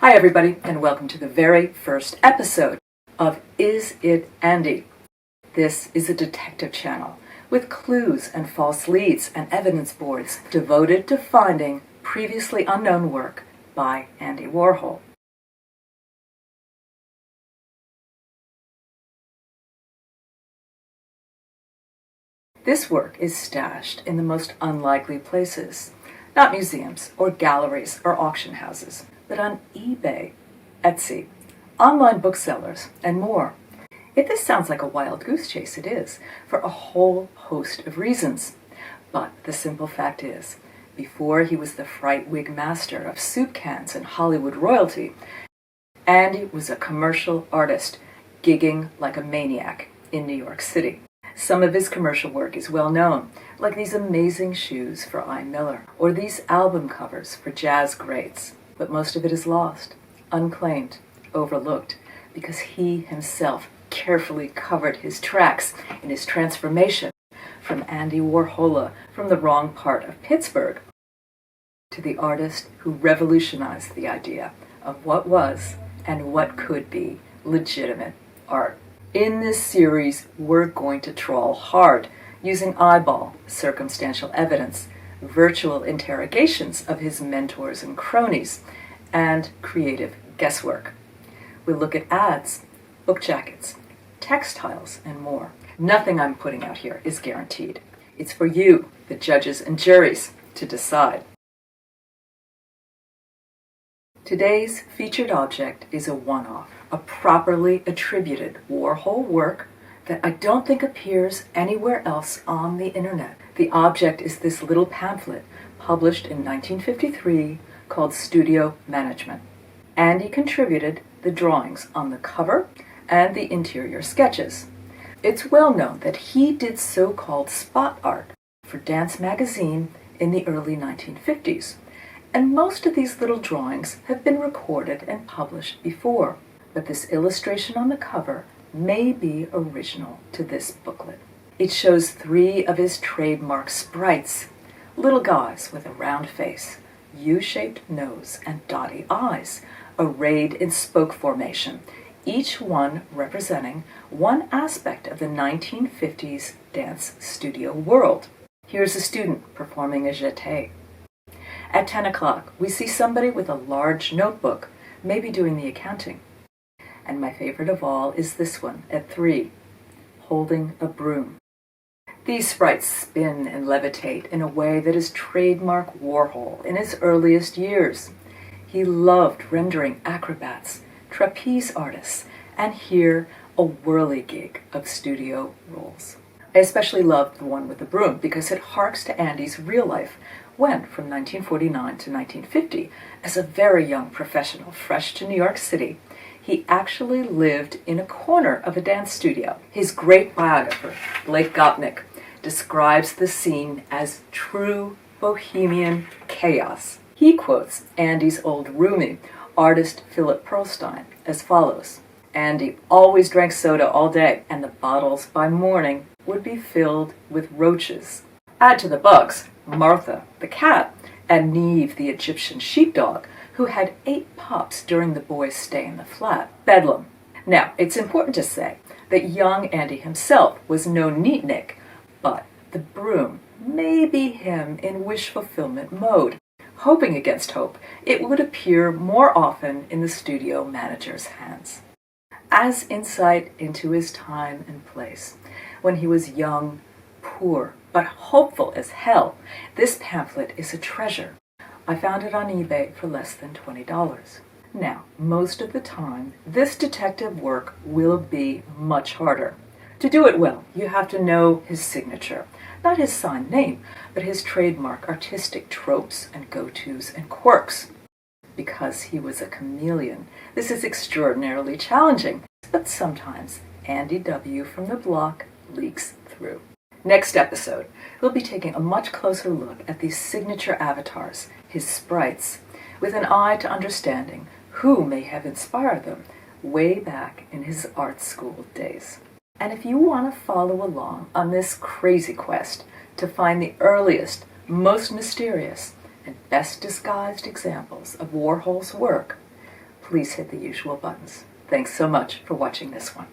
Hi everybody, and welcome to the very first episode of Is It Andy? This is a detective channel with clues and false leads and evidence boards devoted to finding previously unknown work by Andy Warhol. This work is stashed in the most unlikely places, not museums or galleries or auction houses, but on eBay, Etsy, online booksellers, and more. If this sounds like a wild goose chase, it is, for a whole host of reasons. But the simple fact is, before he was the fright wig master of soup cans and Hollywood royalty, Andy was a commercial artist, gigging like a maniac in New York City. Some of his commercial work is well known, like these amazing shoes for I. Miller, or these album covers for jazz greats. But most of it is lost, unclaimed, overlooked, because he himself carefully covered his tracks in his transformation from Andy Warhol from the wrong part of Pittsburgh to the artist who revolutionized the idea of what was and what could be legitimate art. In this series, we're going to trawl hard, using eyeball, circumstantial evidence, virtual interrogations of his mentors and cronies, and creative guesswork. We'll look at ads, book jackets, textiles, and more. Nothing I'm putting out here is guaranteed. It's for you, the judges and juries, to decide. Today's featured object is a one-off, a properly attributed Warhol work that I don't think appears anywhere else on the internet. The object is this little pamphlet published in 1953 called Studio Management. Andy contributed the drawings on the cover and the interior sketches. It's well known that he did so-called spot art for Dance magazine in the early 1950s, and most of these little drawings have been recorded and published before, but this illustration on the cover may be original to this booklet. It shows 3 of his trademark sprites, little guys with a round face, U-shaped nose, and dotty eyes, arrayed in spoke formation, each one representing one aspect of the 1950s dance studio world. Here's a student performing a jeté. At 10 o'clock, we see somebody with a large notebook, maybe doing the accounting. And my favorite of all is this one at 3, holding a broom. These sprites spin and levitate in a way that is trademark Warhol in his earliest years. He loved rendering acrobats, trapeze artists, and here a whirligig of studio roles. I especially loved the one with the broom because it harks to Andy's real life when, from 1949 to 1950, as a very young professional fresh to New York City, he actually lived in a corner of a dance studio. His great biographer, Blake Gopnik, describes the scene as true bohemian chaos. He quotes Andy's old roomie, artist Philip Pearlstein, as follows: Andy always drank soda all day, and the bottles by morning would be filled with roaches. Add to the bugs Martha, the cat, and Neve, the Egyptian sheepdog, who had 8 pups during the boys' stay in the flat. Bedlam. Now, it's important to say that young Andy himself was no neatnik, but the broom may be him in wish fulfillment mode, hoping against hope it would appear more often in the studio manager's hands. As insight into his time and place, when he was young, poor, but hopeful as hell, this pamphlet is a treasure. I found it on eBay for less than $20. Now, most of the time, this detective work will be much harder. To do it well, you have to know his signature, not his signed name, but his trademark artistic tropes and go-tos and quirks. Because he was a chameleon, this is extraordinarily challenging, but sometimes Andy W. from the block leaks through. Next episode, we'll be taking a much closer look at these signature avatars, his sprites, with an eye to understanding who may have inspired them way back in his art school days. And if you want to follow along on this crazy quest to find the earliest, most mysterious, and best disguised examples of Warhol's work, please hit the usual buttons. Thanks so much for watching this one.